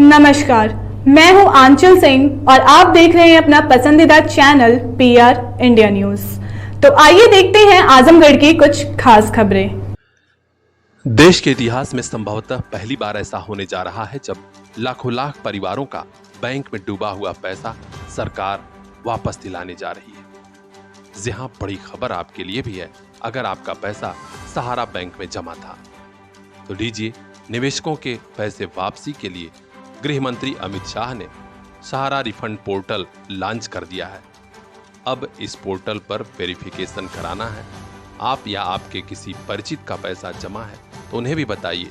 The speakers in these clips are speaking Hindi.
नमस्कार, मैं हूं आंचल सिंह और आप देख रहे हैं अपना पसंदीदा चैनल पीआर इंडिया न्यूज। तो आइए देखते हैं आजमगढ़ की कुछ खास खबरें। देश के इतिहास में संभवतः पहली बार ऐसा होने जा रहा है जब लाखों लाख परिवारों का बैंक में डूबा हुआ पैसा सरकार वापस दिलाने जा रही है। जी हां, बड़ी खबर आपके लिए भी है। अगर आपका पैसा सहारा बैंक में जमा था तो लीजिए, निवेशकों के पैसे वापसी के लिए गृह मंत्री अमित शाह ने सहारा रिफंड पोर्टल लॉन्च कर दिया है। अब इस पोर्टल पर वेरिफिकेशन कराना है। आप या आपके किसी परिचित का पैसा जमा है तो उन्हें भी बताइए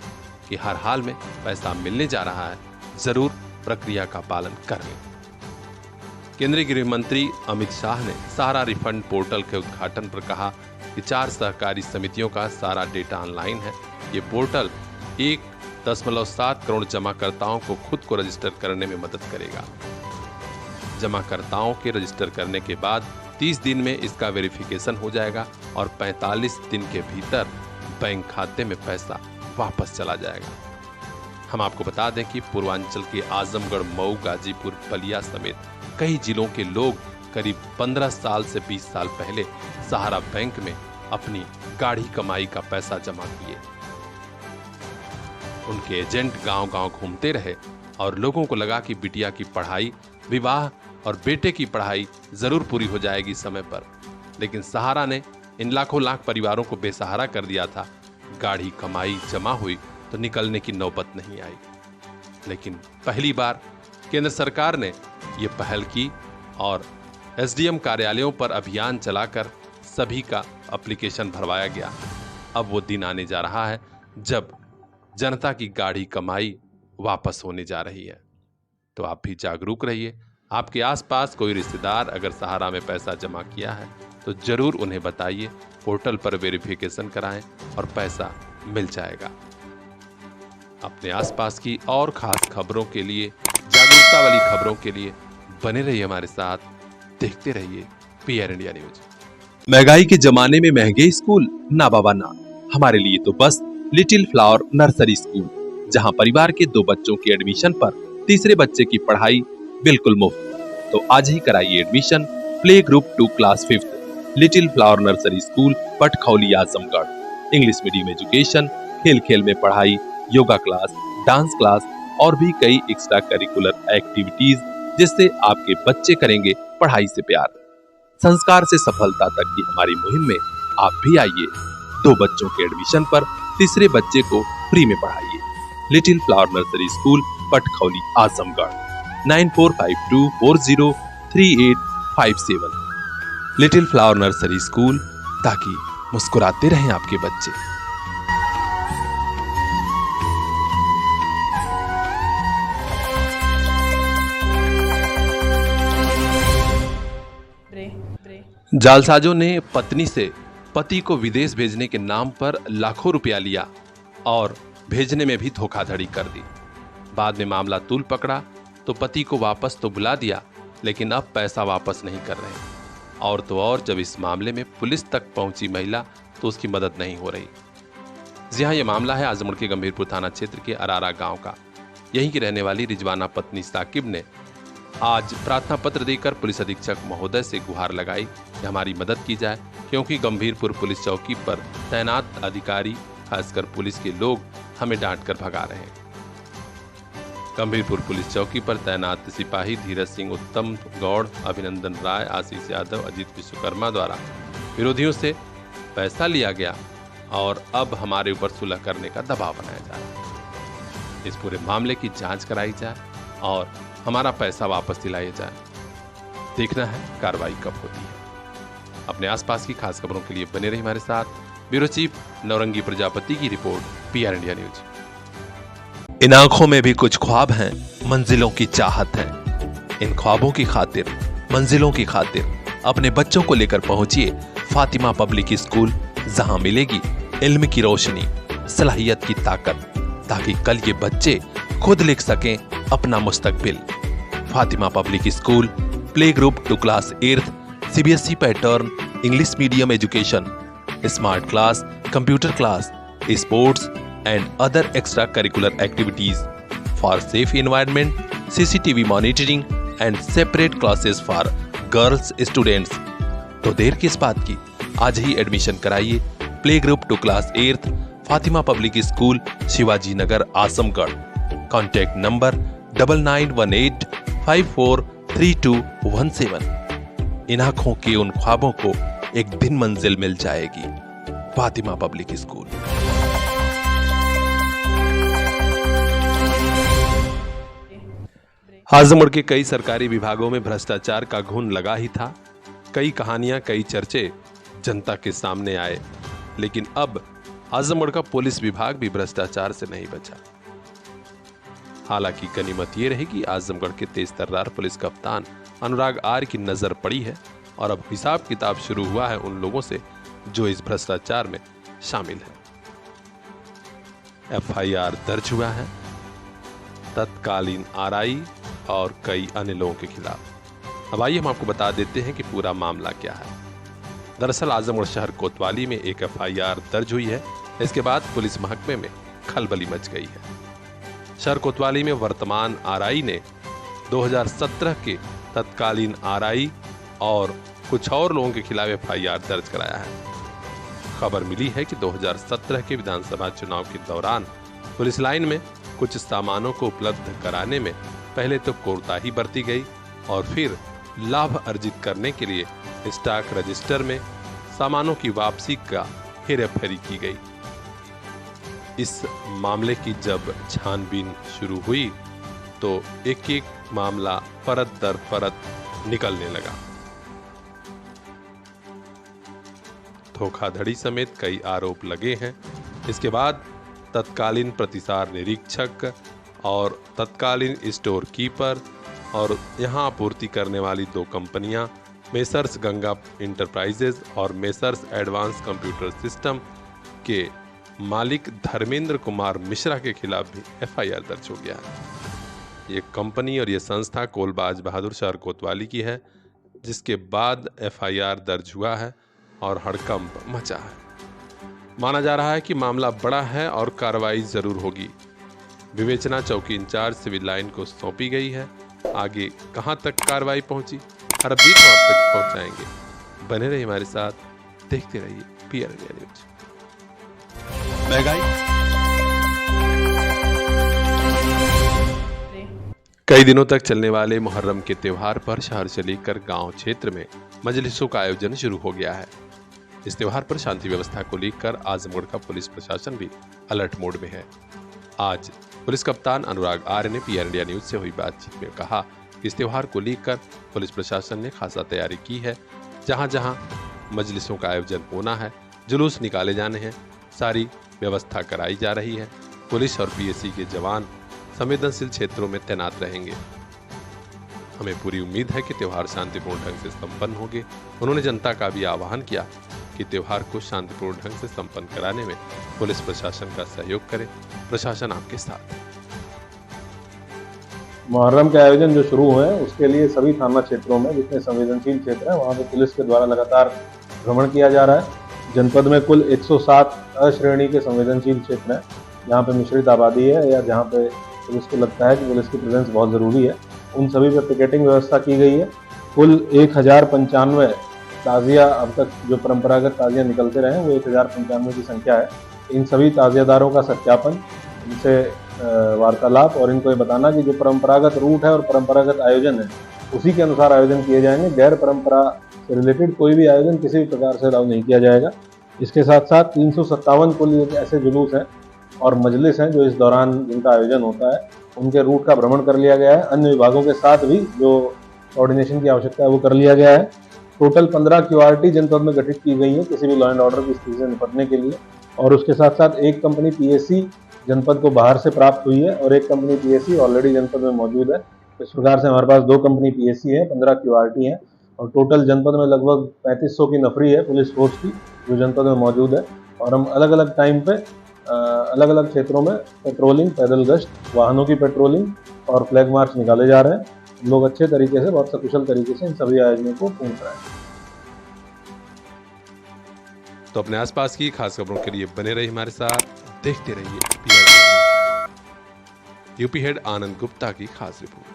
कि हर हाल में पैसा मिलने जा रहा है। जरूर प्रक्रिया का पालन करें। केंद्रीय गृह मंत्री अमित शाह ने सहारा रिफंड पोर्टल के उद्घाटन पर कहा कि 4 सहकारी समितियों का सारा डेटा ऑनलाइन है। ये पोर्टल 1.7 करोड़ जमाकर्ताओं को खुद को रजिस्टर करने में मदद करेगा। जमाकर्ताओं के रजिस्टर करने के बाद 30 दिन में इसका वेरिफिकेशन हो जाएगा और 45 दिन के भीतर बैंक खाते में पैसा वापस चला जाएगा। हम आपको बता दें कि पूर्वांचल के आजमगढ़, मऊ, गाजीपुर, बलिया समेत कई जिलों के लोग करीब 15 साल से 20 साल पहले सहारा बैंक में अपनी गाढ़ी कमाई का पैसा जमा किए। उनके एजेंट गांव-गांव घूमते रहे और लोगों को लगा कि बिटिया की पढ़ाई, विवाह और बेटे की पढ़ाई जरूर पूरी हो जाएगी समय पर। लेकिन सहारा ने इन लाखों लाख परिवारों को बेसहारा कर दिया था। गाढ़ी कमाई जमा हुई तो निकलने की नौबत नहीं आई। लेकिन पहली बार केंद्र सरकार ने ये पहल की और एसडीएम कार्यालयों पर अभियान चलाकर सभी का एप्लीकेशन भरवाया गया। अब वो दिन आने जा रहा है जब जनता की गाढ़ी कमाई वापस होने जा रही है। तो आप भी जागरूक रहिए। आपके आसपास कोई रिश्तेदार अगर सहारा में पैसा जमा किया है तो जरूर उन्हें बताइए। पोर्टल पर वेरिफिकेशन कराएं और पैसा मिल जाएगा। अपने आसपास की और खास खबरों के लिए, जागरूकता वाली खबरों के लिए बने रहिए हमारे साथ, देखते रहिए पीआर इंडिया न्यूज। महंगाई के जमाने में महंगे स्कूल ना बाबा ना, हमारे लिए तो बस लिटिल फ्लावर नर्सरी स्कूल, जहां परिवार के 2 बच्चों के एडमिशन पर तीसरे बच्चे की पढ़ाई बिल्कुल मुफ्त। तो आज ही कराइए admission play group 2 class 5th little flower nursery school, Patkhauli, Azamgarh. English medium education, खेल खेल में पढ़ाई, योगा क्लास, डांस क्लास और भी कई एक्स्ट्रा करिकुलर एक्टिविटीज, जिससे आपके बच्चे करेंगे पढ़ाई से प्यार। संस्कार से सफलता तक की हमारी मुहिम में आप भी आइए। 2 बच्चों के एडमिशन पर तीसरे बच्चे को फ्री में पढ़ाइए। Little flower nursery school, Patkhauli, Azamgarh. 9452403857। Little flower nursery school, ताकि मुस्कुराते रहें आपके बच्चे। जालसाजों ने पत्नी से पति को विदेश भेजने के नाम पर लाखों रुपया लिया और भेजने में भी धोखाधड़ी कर दी। बाद में मामला तूल पकड़ा तो पति को वापस तो बुला दिया, लेकिन अब पैसा वापस नहीं कर रहे। और तो और जब इस मामले में पुलिस तक पहुंची महिला तो उसकी मदद नहीं हो रही। जी हां, यह मामला है आजमगढ़ के गंभीरपुर थाना क्षेत्र के अरारा गांव का। यहीं की रहने वाली रिजवाना पत्नी साकिब ने आज प्रार्थना पत्र देकर पुलिस अधीक्षक महोदय से गुहार लगाई कि हमारी मदद की जाए, क्योंकि गंभीरपुर पुलिस चौकी पर तैनात अधिकारी, खासकर पुलिस के लोग हमें डांट कर भगा रहे हैं। गंभीरपुर पुलिस चौकी पर तैनात सिपाही धीरज सिंह, उत्तम गौड़, अभिनंदन राय, आशीष यादव, अजीत विश्वकर्मा द्वारा विरोधियों से पैसा लिया गया और अब हमारे ऊपर सुलह करने का दबाव बनाया जा रहा है। इस पूरे मामले की जांच कराई जाए और हमारा पैसा वापस दिलाया जाए। देखना है कार्रवाई कब होती है। अपने आसपास की खास खबरों के लिए बने रहिए हमारे साथ। ब्यूरो चीफ नौरंगी प्रजापति की रिपोर्ट, पीआर इंडिया न्यूज। इन आंखों में भी कुछ ख्वाब हैं, मंजिलों की चाहत है। इन ख्वाबों की खातिर, मंजिलों की खातिर अपने बच्चों को लेकर पहुंचिए फातिमा पब्लिक स्कूल, जहां मिलेगी इल्म की रोशनी, सलाहियत की ताकत, ताकि कल ये बच्चे खुद लिख सकें अपना मुस्तकबिल। Fatima public school, play group 2 class 8th, CBSE pattern, English medium education, smart class, computer class, sports and other extra curricular activities for safe environment, CCTV monitoring and separate classes for girls students. तो देर किस बात की, आज ही एडमिशन कराइए play group to class 8th Fatima public school, Shivaji Nagar, Azamgarh. Contact number 9918543217। इन आंखों के उन ख्वाबों को एक दिन मंजिल मिल जाएगी। Fatima public school. आजमगढ़ के कई सरकारी विभागों में भ्रष्टाचार का घुन लगा ही था। कई कहानियां, कई चर्चे जनता के सामने आए, लेकिन अब आजमगढ़ का पुलिस विभाग भी भ्रष्टाचार से नहीं बचा। हालांकि गनीमत ये रही कि आजमगढ़ के तेज तर्रार पुलिस कप्तान अनुराग आर्य की नजर पड़ी है और अब हिसाब किताब शुरू हुआ है उन लोगों से जो इस भ्रष्टाचार में शामिल है। FIR दर्ज हुआ है तत्कालीन RI और कई अन्य लोगों के खिलाफ। अब आइए हम आपको बता देते हैं कि पूरा मामला क्या है। दरअसल आजमगढ़ शहर कोतवाली में एक FIR दर्ज हुई है। इसके बाद पुलिस महकमे में खलबली मच गई है। शहर कोतवाली में वर्तमान RI ने 2017 के तत्कालीन RI और कुछ और लोगों के खिलाफ FIR दर्ज कराया है। खबर मिली है कि 2017 के विधानसभा चुनाव के दौरान पुलिस लाइन में कुछ सामानों को उपलब्ध कराने में पहले तो कोताही बरती गई और फिर लाभ अर्जित करने के लिए स्टॉक रजिस्टर में सामानों की वापसी का हेराफेरी की गई। इस मामले की जब छानबीन शुरू हुई तो एक एक मामला परत दर परत निकलने लगा। धोखाधड़ी समेत कई आरोप लगे हैं। इसके बाद तत्कालीन प्रतिसार निरीक्षक और तत्कालीन स्टोर कीपर और यहां आपूर्ति करने वाली 2 कंपनियां मेसर्स गंगा इंटरप्राइजेज और मेसर्स एडवांस कंप्यूटर सिस्टम के मालिक धर्मेंद्र कुमार मिश्रा के खिलाफ भी FIR दर्ज हो गया है। ये कंपनी और ये संस्था कोलबाज बहादुर शहर कोतवाली की है, जिसके बाद FIR दर्ज हुआ है और हड़कंप मचा है। माना जा रहा है कि मामला बड़ा है और कार्रवाई जरूर होगी। विवेचना चौकी इंचार्ज सिविल लाइन को सौंपी गई है। आगे कहां तक कार्रवाई पहुंची, हर अपडेट आप तक पहुंचाएंगे। बने रहिए हमारे साथ, देखते रहिए PR इंडिया न्यूज। कई दिनों तक चलने वाले मुहर्रम के त्योहार पर शहर से लेकर गांव क्षेत्र में मजलिसों का आयोजन शुरू हो गया है। इस त्योहार पर शांति व्यवस्था को लेकर आजमगढ़ का पुलिस प्रशासन भी अलर्ट मोड में है। आज पुलिस कप्तान अनुराग आर्य ने PR इंडिया न्यूज से हुई बातचीत में कहा कि इस त्योहार को लेकर पुलिस प्रशासन ने खासा तैयारी की है। जहां जहां मजलिसों का आयोजन होना है, जुलूस निकाले जाने हैं, सारी व्यवस्था कराई जा रही है। पुलिस और PSC के जवान संवेदनशील क्षेत्रों में तैनात रहेंगे। हमें पूरी उम्मीद है कि त्योहार शांतिपूर्ण ढंग से संपन्न होंगे। उन्होंने जनता का भी आह्वान किया कि त्योहार को शांतिपूर्ण ढंग से संपन्न कराने में पुलिस प्रशासन का सहयोग करें। प्रशासन आपके साथ। मुहर्रम के आयोजन जो शुरू हुए हैं उसके लिए सभी थाना क्षेत्रों में जितने संवेदनशील क्षेत्र हैं वहाँ पे पुलिस के द्वारा लगातार भ्रमण किया जा रहा है। जनपद में कुल 107 अश्रेणी के संवेदनशील क्षेत्र हैं जहाँ पे मिश्रित आबादी है या जहाँ पे पुलिस को लगता है कि पुलिस की प्रेजेंस बहुत ज़रूरी है। उन सभी पर पिकेटिंग व्यवस्था की गई है। कुल 1095 ताज़िया अब तक जो परंपरागत ताज़िया निकलते रहे वो 1095 की संख्या है। इन सभी ताज़ियादारों का सत्यापन, इनसे वार्तालाप और इनको ये बताना कि जो परंपरागत रूट है और परंपरागत आयोजन है उसी के अनुसार आयोजन किए जाएंगे। गैर परंपरा से रिलेटेड कोई भी आयोजन किसी भी प्रकार से अलाउ नहीं किया जाएगा। इसके साथ साथ 357 कुल ऐसे जुलूस हैं और मजलिस हैं जो इस दौरान जिनका आयोजन होता है उनके रूट का भ्रमण कर लिया गया है। अन्य विभागों के साथ भी जो कोऑर्डिनेशन की आवश्यकता है वो कर लिया गया है। टोटल 15 QRT जनपद में गठित की गई है किसी भी लॉ एंड ऑर्डर की स्थिति से निपटने के लिए। और उसके साथ साथ एक कंपनी PSC जनपद को बाहर से प्राप्त हुई है और एक कंपनी PSC ऑलरेडी जनपद में मौजूद है। इस प्रकार से हमारे पास 2 कंपनी PSC है, 15 QRT है और टोटल जनपद में लगभग 3500 की नफरी है पुलिस फोर्स की जो जनपद में मौजूद है। और हम अलग अलग टाइम पे अलग अलग क्षेत्रों में पेट्रोलिंग, पैदल गश्त, वाहनों की पेट्रोलिंग और फ्लैग मार्च निकाले जा रहे हैं। लोग अच्छे तरीके से, बहुत सकुशल तरीके से इन सभी आयोजनों को पूर्ण कराएं। तो अपने आसपास की खास खबरों के लिए बने रहिए हमारे साथ, देखते रहिए। यूपी हेड आनंद गुप्ता की खास रिपोर्ट।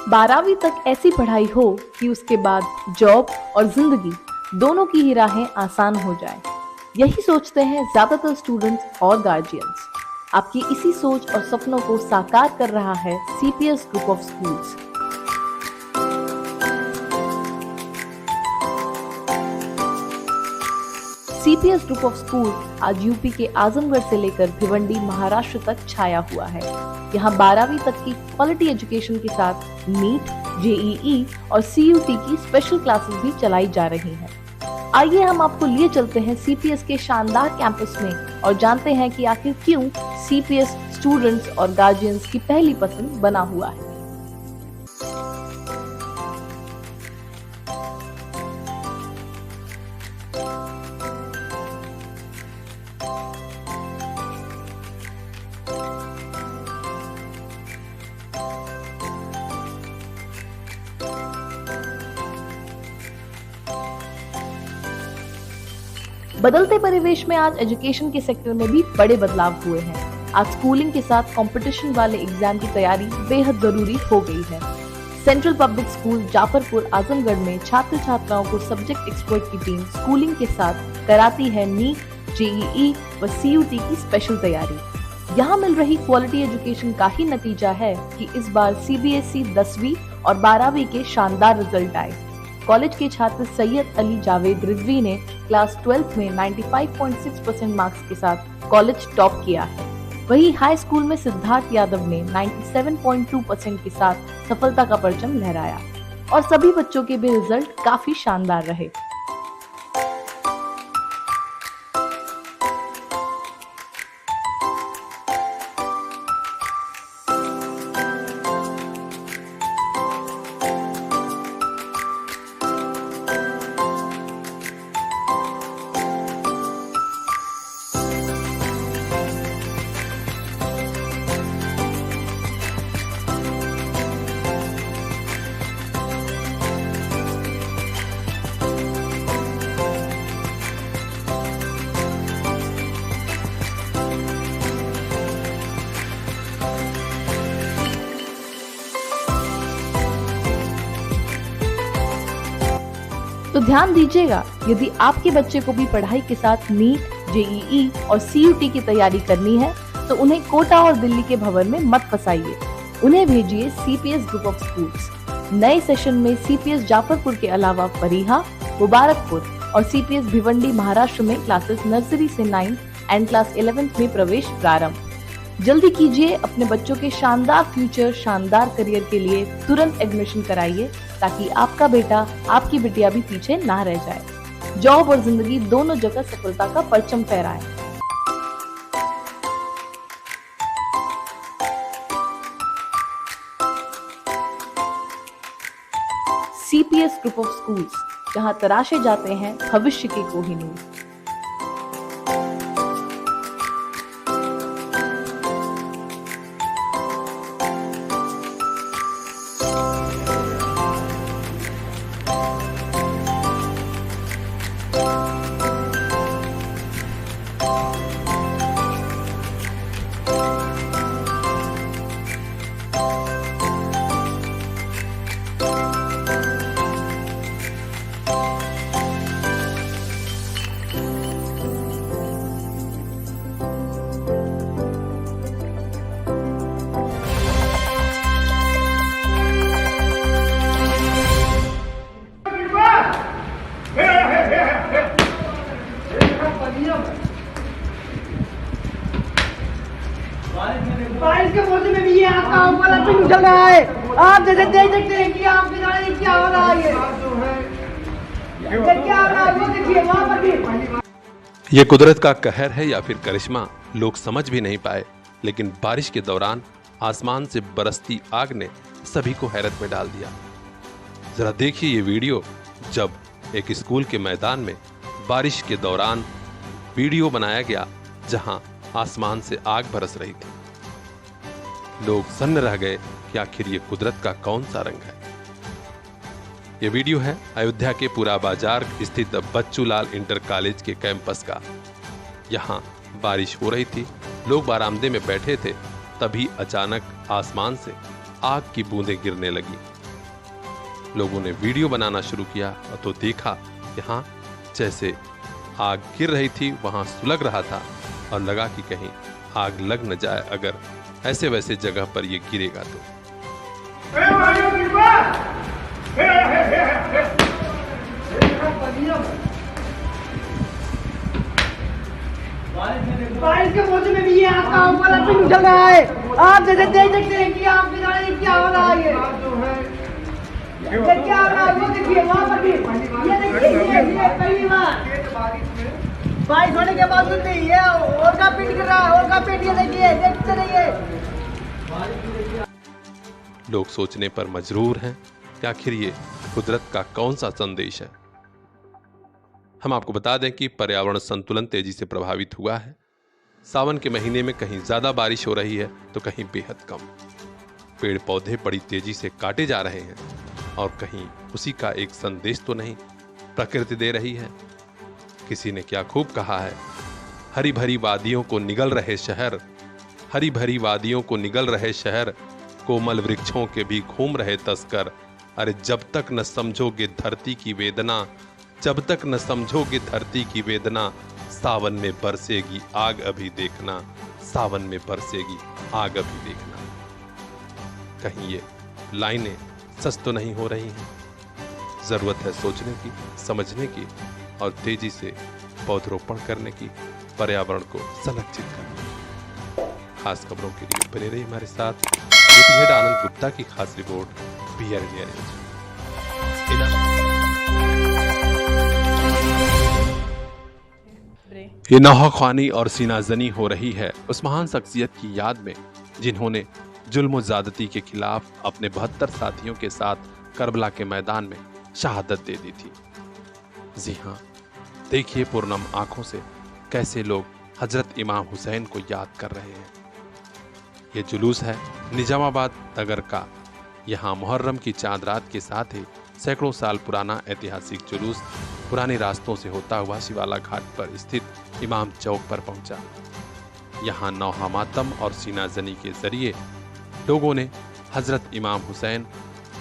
बारहवीं तक ऐसी पढ़ाई हो कि उसके बाद जॉब और जिंदगी दोनों की ही राहें आसान हो जाए, यही सोचते हैं ज्यादातर स्टूडेंट्स और गार्जियंस। आपकी इसी सोच और सपनों को साकार कर रहा है CPS group of schools. CPS group of school आज यूपी के आजमगढ़ से लेकर भिवंडी महाराष्ट्र तक छाया हुआ है। यहाँ 12वीं तक की क्वालिटी एजुकेशन के साथ नीट, जेईई और सीयूटी की स्पेशल क्लासेस भी चलाई जा रही हैं। आइए हम आपको लिए चलते हैं सीपीएस के शानदार कैंपस में और जानते हैं कि आखिर क्यों सीपीएस स्टूडेंट्स और गार्जियंस की पहली पसंद बना हुआ है। बदलते परिवेश में आज एजुकेशन के सेक्टर में भी बड़े बदलाव हुए हैं। आज स्कूलिंग के साथ कंपटीशन वाले एग्जाम की तैयारी बेहद जरूरी हो गई है। Central public school Jafarpur Azamgarh में छात्र छात्राओं को सब्जेक्ट एक्सपर्ट की टीम स्कूलिंग के साथ कराती है नीट, जेईई व सीयूटी की स्पेशल तैयारी। यहाँ मिल रही क्वालिटी एजुकेशन का ही नतीजा है कि इस बार सीबीएसई 10वीं और 12वीं के शानदार रिजल्ट आए। कॉलेज के छात्र सैयद अली जावेद रिजवी ने क्लास 12 में 95.6% मार्क्स के साथ कॉलेज टॉप किया है। वहीं हाई स्कूल में सिद्धार्थ यादव ने 97.2% के साथ सफलता का परचम लहराया और सभी बच्चों के भी रिजल्ट काफी शानदार रहे। तो ध्यान दीजिएगा, यदि आपके बच्चे को भी पढ़ाई के साथ नीट, जेईई और सीयूटी की तैयारी करनी है तो उन्हें कोटा और दिल्ली के भंवर में मत फंसाइए। उन्हें भेजिए सीपीएस ग्रुप ऑफ स्कूल्स। नए सेशन में सीपीएस जाफरपुर के अलावा फरीहा, मुबारकपुर और सीपीएस भिवंडी महाराष्ट्र में क्लासेस नर्सरी से 9 एंड क्लास 11th में प्रवेश प्रारंभ। जल्दी कीजिए, अपने बच्चों के शानदार फ्यूचर, शानदार करियर के लिए तुरंत एडमिशन कराइए ताकि आपका बेटा, आपकी बिटिया भी पीछे ना रह जाए। जॉब और जिंदगी दोनों जगह सफलता का परचम फहराए। सीपीएस ग्रुप ऑफ स्कूल्स, जहां तराशे जाते हैं भविष्य के कोहिनूर। बारिश के मौसम में भी ये आपका वाला पिन चल रहा है। आप जैसे देख सकते हैं कि आपके जाने क्या हो रहा है। ये क्या हो रहा है वो देखिए वहाँ पर भी। ये कुदरत का कहर है या फिर करिश्मा, लोग समझ भी नहीं पाए, लेकिन बारिश के दौरान आसमान से बरसती आग ने सभी को हैरत में डाल दिया। जरा देखिए ये वीडियो, जब एक स्कूल के मैदान में बारिश के दौरान वीडियो बनाया गया जहां आसमान से आग बरस रही थी। लोग सन्न रह गए कि आखिर ये कुदरत का कौन सा रंग है। ये वीडियो है अयोध्या के पूरा बाजार स्थित बच्चूलाल इंटर कॉलेज के कैंपस का। यहाँ बारिश हो रही थी, लोग बरामदे में बैठे थे, तभी अचानक आसमान से आग की बूंदें गिरने लगी। लोगों ने वीडियो बनाना शुरू किया तो देखा यहाँ जैसे आग गिर रही थी वहां सुलग रहा था और लगा कि कहीं आग लग न जाए अगर ऐसे वैसे जगह पर ये गिरेगा तो। बारिश के मौसम में भी ये आग का वाला पिंड चल रहा है। आप जैसे देख सकते हैं कि आपके साथ क्या हो रहा है। ये क्या हो रहा है वो देखिए, वहाँ पर भी ये देखिए, ये पहली बार बारिश होने के बावजूद भी ये और का पिंड गिर रहा है, और का पिंड ये देखिए, देखते रहिए। लोग सोचने पर मजबूर हैं कि आखिर ये कुदरत का कौन सा संदेश है। हम आपको बता दें कि पर्यावरण संतुलन तेजी से प्रभावित हुआ है। सावन के महीने में कहीं ज्यादा बारिश हो रही है तो कहीं बेहद कम। पेड़ पौधे बड़ी तेजी से काटे जा रहे हैं और कहीं उसी का एक संदेश तो नहीं प्रकृति दे रही है। किसी ने क्या खूब कहा है, हरी भरी वादियों को निगल रहे शहर, हरी भरी वादियों को निगल रहे शहर, कोमल वृक्षों के भी घूम रहे तस्कर। अरे जब तक न समझोगे धरती की वेदना, जब तक न समझोगे धरती की वेदना, सावन में बरसेगी आग अभी देखना, सावन में बरसेगी आग अभी देखना। कहीं ये लाइनें सच तो नहीं हो रही हैं। जरूरत है सोचने की, समझने की और तेजी से पौधरोपण करने की, पर्यावरण को संरक्षित करने की। खास खबरों के लिए बने रहिए हमारे साथ। हेड आनंद गुप्ता की खास रिपोर्ट PR इंडिया न्यूज। ये नौखानी और सीनाजनी हो रही है उस महान शख्सियत की याद में जिन्होंने जुल्म और ज्यादती के खिलाफ अपने 72 साथियों के साथ करबला के मैदान में शहादत दे दी थी। जी हाँ, देखिए पूर्णम आंखों से कैसे लोग हजरत इमाम हुसैन को याद कर रहे हैं। ये जुलूस है निजामाबाद नगर का। यहाँ मुहर्रम की चांद रात के साथ ही सैकड़ों साल पुराना ऐतिहासिक जुलूस पुराने रास्तों से होता हुआ शिवाला घाट पर स्थित इमाम चौक पर पहुंचा। यहाँ नौहा मातम और सीनाजनी के जरिए लोगों ने हजरत इमाम हुसैन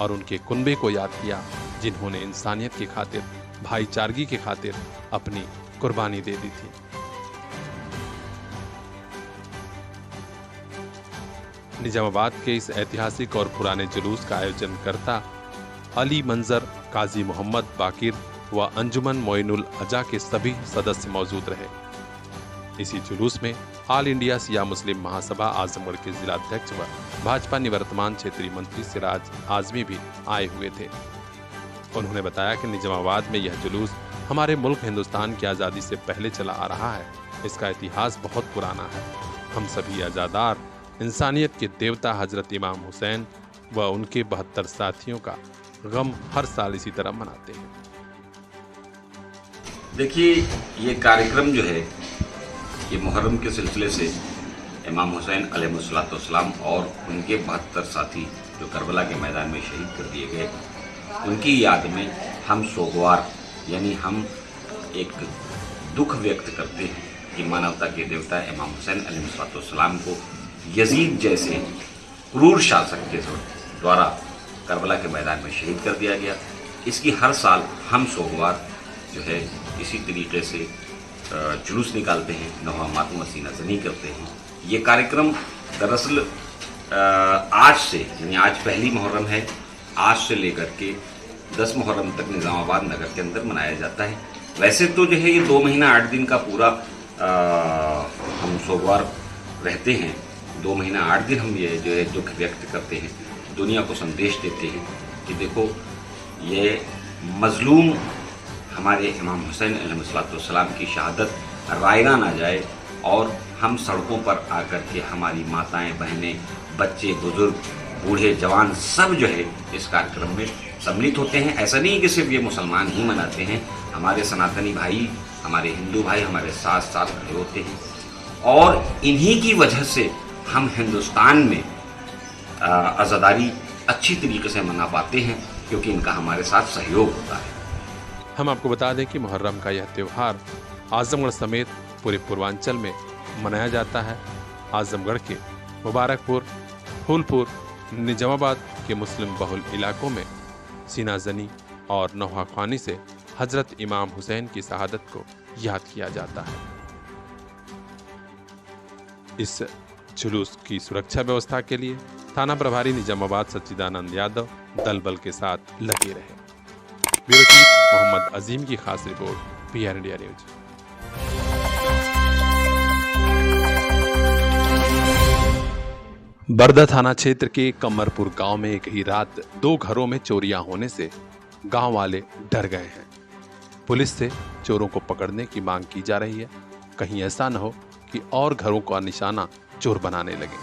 और उनके कुनबे को याद किया, जिन्होंने इंसानियत की खातिर, भाईचारगी की खातिर अपनी कुर्बानी दे दी थी। निजामाबाद के इस ऐतिहासिक और पुराने जुलूस का आयोजन करता अली मंजर, काजी मोहम्मद बाकिर व अंजुमन मोइनुल अजा के सभी सदस्य मौजूद रहे। इसी जुलूस में ऑल इंडिया सिया मुस्लिम महासभा आजमगढ़ के जिलाध्यक्ष व भाजपा निवर्तमान क्षेत्रीय मंत्री सिराज आजमी भी आए हुए थे। उन्होंने बताया कि निजामाबाद में यह जुलूस हमारे मुल्क हिंदुस्तान की आज़ादी से पहले चला आ रहा है। इसका इतिहास बहुत पुराना है। हम सभी आज़ादार इंसानियत के देवता हजरत इमाम हुसैन व उनके 72 साथियों का गम हर साल इसी तरह मनाते हैं। देखिए, ये कार्यक्रम जो है ये मुहर्रम के सिलसिले से इमाम हुसैन अलैहिस्सलाम और उनके 72 साथी जो करबला के मैदान में शहीद कर दिए गए, उनकी याद में हम सोगवार यानी हम एक दुख व्यक्त करते हैं कि मानवता के देवता इमाम हुसैन अलैहिस्सलाम को यजीद जैसे क्रूर शासक के द्वारा करबला के मैदान में शहीद कर दिया गया। इसकी हर साल हम सोमवार जो है इसी तरीके से जुलूस निकालते हैं, नौहा मातम सीनाजनी करते हैं। ये कार्यक्रम दरअसल आज से यानी आज पहली मुहर्रम है, आज से लेकर के 10 मुहर्रम तक निजामाबाद नगर के अंदर मनाया जाता है। वैसे तो जो है ये 2 महीना 8 दिन का पूरा हम सोमवार रहते हैं। 2 महीना 8 दिन हम ये जो है दुख व्यक्त करते हैं, दुनिया को संदेश देते हैं कि देखो ये मजलूम हमारे इमाम हुसैन अलैहिस्सलाम की शहादत रायना ना जाए और हम सड़कों पर आकर के हमारी माताएं, बहनें, बच्चे, बुजुर्ग, बूढ़े, जवान सब जो है इस कार्यक्रम में सम्मिलित होते हैं। ऐसा नहीं कि सिर्फ ये मुसलमान ही मनाते हैं, हमारे सनातनी भाई, हमारे हिंदू भाई हमारे साथ साथ खड़े होते हैं और इन्हीं की वजह से हम हिंदुस्तान में आज़ादारी अच्छी तरीके से मना पाते हैं। क्योंकि इनका हमारे साथ सहयोग होता है। हम आपको बता दें कि मुहर्रम का यह त्यौहार आजमगढ़ समेत पूरे पूर्वांचल में मनाया जाता है। आजमगढ़ के मुबारकपुर, फूलपुर, निजामाबाद के मुस्लिम बहुल इलाकों में सीनाजनी और नौहाखानी से हजरत इमाम हुसैन की शहादत को याद किया जाता है। इस जुलूस की सुरक्षा व्यवस्था के लिए थाना प्रभारी निजामाबाद सच्चिदानंद यादव दल बल के साथ लगे रहे। ब्यूरो चीफ मोहम्मद अजीम की खास रिपोर्ट, PR इंडिया न्यूज। बरदा थाना क्षेत्र के कमरपुर गांव में एक ही रात 2 घरों में चोरियां होने से गांव वाले डर गए हैं। पुलिस से चोरों को पकड़ने की मांग की जा रही है, कहीं ऐसा न हो कि और घरों का निशाना चोर बनाने लगे।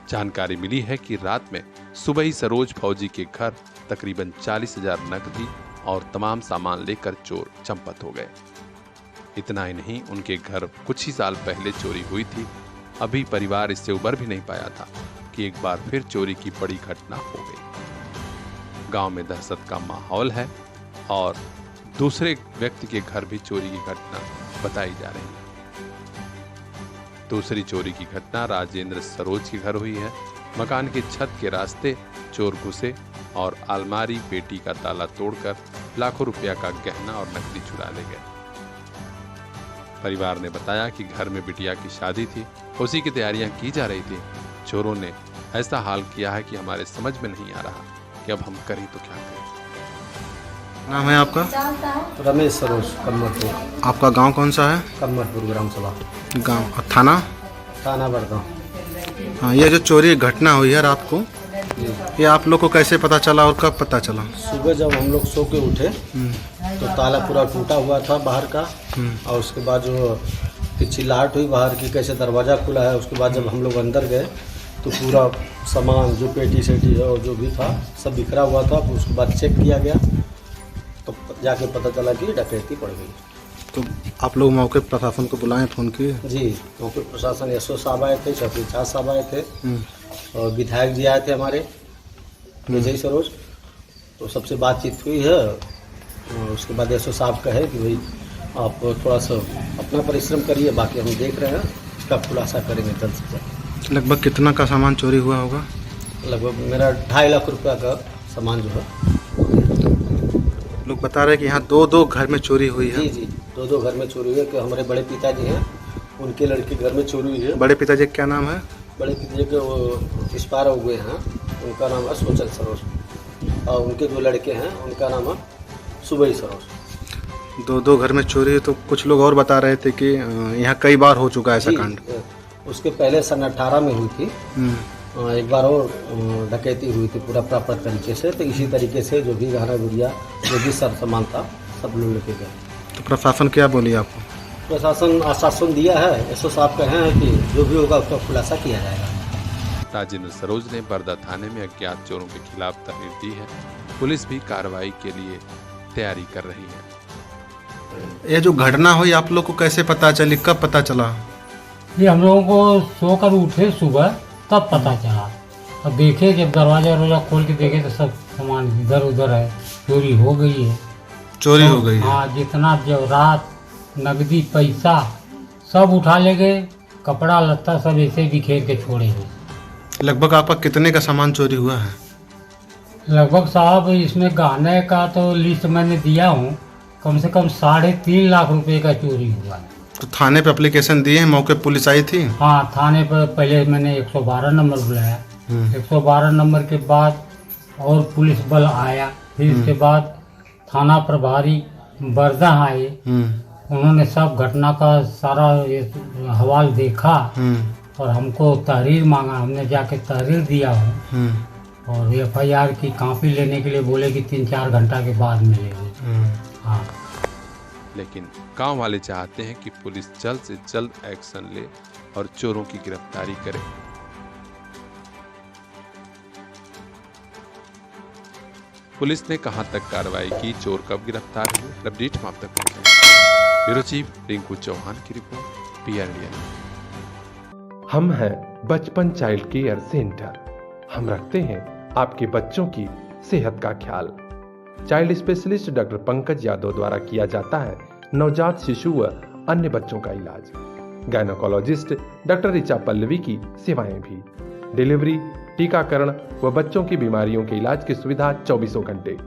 जानकारी मिली है कि रात में सुबह ही सरोज फौजी के घर तकरीबन 40,000 नकदी और तमाम सामान लेकर चोर चंपत हो गए। इतना ही नहीं, उनके घर कुछ ही साल पहले चोरी हुई थी। अभी परिवार इससे उबर भी नहीं पाया था कि एक बार फिर चोरी की बड़ी घटना हो गई। गांव में दहशत का माहौल है और दूसरे व्यक्ति के घर भी चोरी की घटना बताई जा रही है। दूसरी चोरी की घटना राजेंद्र सरोज के घर हुई है। मकान की छत के रास्ते चोर घुसे और अलमारी पेटी का ताला तोड़कर लाखों रुपया का गहना और नकदी चुरा ले गए। परिवार ने बताया कि घर में बिटिया की शादी थी, उसी की तैयारियां की जा रही थी। चोरों ने ऐसा हाल किया है कि हमारे समझ में नहीं आ रहा कि अब हम करें तो क्या करें। नाम है आपका? रमेश सरोज, कमरपुर। आपका गांव कौन सा है? कमरपुर ग्राम सभा। गांव थाना? थाना बड़गांव। हाँ, ये जो चोरी घटना हुई है रात को, ये आप लोग को कैसे पता चला और कब पता चला? सुबह जब हम लोग सो के उठे तो ताला पूरा टूटा हुआ था बाहर का, और उसके बाद जो चिल्लाहट हुई बाहर की, कैसे दरवाज़ा खुला है। उसके बाद जब हम लोग अंदर गए तो पूरा सामान जो पेटी सेटी और जो भी था सब बिखरा हुआ था। उसके बाद चेक किया गया तो जाके पता चला कि डकैती पड़ गई। तो आप लोग मौके प्रशासन को बुलाएं, फ़ोन किए? जी, मौके प्रशासन SO साहब आए थे, शफी झा साहब आए थे और विधायक जी आए थे हमारे विजय सरोज। तो सबसे बातचीत हुई है और उसके बाद SO साहब कहे कि भाई आप थोड़ा सा अपना परिश्रम करिए, बाकी हम देख रहे हैं, इसका खुलासा करेंगे जल्द से जल्द। लगभग कितना का सामान चोरी हुआ होगा? लगभग मेरा 2.5 लाख रुपया का सामान जो है। लोग बता रहे हैं कि यहाँ 2 घर में चोरी हुई है। जी जी, 2 घर में चोरी हुई है। कि हमारे बड़े पिताजी हैं, उनके लड़के घर में चोरी हुई है। बड़े पिताजी क्या नाम है? बड़े पिताजी के वो एक्सपायर हो गए हैं, उनका नाम है सोचल सरोज, और उनके 2 लड़के हैं, उनका नाम है सुबई सरोज। 2 घर में चोरी है। तो कुछ लोग और बता रहे थे कि यहाँ कई बार हो चुका है ऐसा कांड। उसके पहले सन 18 में हुई थी, एक बार और डकैती हुई थी पूरा प्रॉपर तरीके से। तो इसी तरीके से जो भी गहना गुड़िया जो भी सब सामान था सब लोग लेके गए। तो प्रशासन क्या बोली आपको? प्रशासन आश्वासन दिया है, SO साहब कहे हैं कि जो भी होगा उसका खुलासा किया जाएगा। राजेंद्र सरोज ने बरदा थाने में अज्ञात चोरों के खिलाफ तहरीर दी है। पुलिस भी कार्रवाई के लिए तैयारी कर रही है। ये जो घटना हुई आप लोग को कैसे पता चली, कब पता चला? ये हम लोगों को सोकर उठे सुबह तब पता चला। अब देखे जब दरवाजा खोल के देखे तो सब सामान इधर उधर है, चोरी हो गई है। चोरी हो गई है? हाँ, जितना जेवरात नकदी पैसा सब उठा ले गए, कपड़ा लत्ता सब ऐसे बिखेर के छोड़े हैं। लगभग आपका कितने का सामान चोरी हुआ है? लगभग साहब इसमें गहने का तो लिस्ट मैंने दिया हूँ, कम से कम 3.5 लाख रुपए का चोरी हुआ है। तो थाने पे एप्लीकेशन दिए हैं, मौके पुलिस आई थी? हाँ, थाने पर पहले मैंने 112 नंबर बुलाया। 112 नंबर के बाद और पुलिस बल आया। फिर इसके बाद थाना प्रभारी बरदा आए, उन्होंने सब घटना का सारा हवाल देखा और हमको तहरीर मांगा। हमने जाके तहरीर दिया हूँ और FIR की कॉपी लेने के लिए बोले कि 3-4 घंटा के बाद मिलेगी। हाँ, लेकिन गांव वाले चाहते हैं कि पुलिस जल्द से जल्द एक्शन ले और चोरों की गिरफ्तारी करे। पुलिस ने कहां तक कार्रवाई की, चोर कब गिरफ्तार हुए, अपडेट हम आप तक पहुंचाएंगे। ब्यूरो चीफ रिंकू चौहान की रिपोर्ट, PR इंडिया। हम हैं बचपन चाइल्ड केयर सेंटर। हम रखते हैं आपके बच्चों की सेहत का ख्याल। Child specialist doctor Pankaj Yadav द्वारा किया जाता है नवजात शिशु व अन्य बच्चों का इलाज। गायनोकोलॉजिस्ट डॉक्टर ऋचा पल्लवी की सेवाएं भी। डिलीवरी, टीकाकरण व बच्चों की बीमारियों के इलाज की सुविधा 24 घंटे।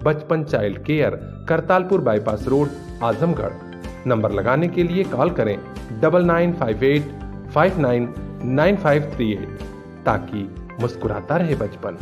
बचपन child care, Kartalpur bypass road, Azamgarh. Number लगाने के लिए कॉल करें 9958599538 ताकि मुस्कुराता रहे बचपन।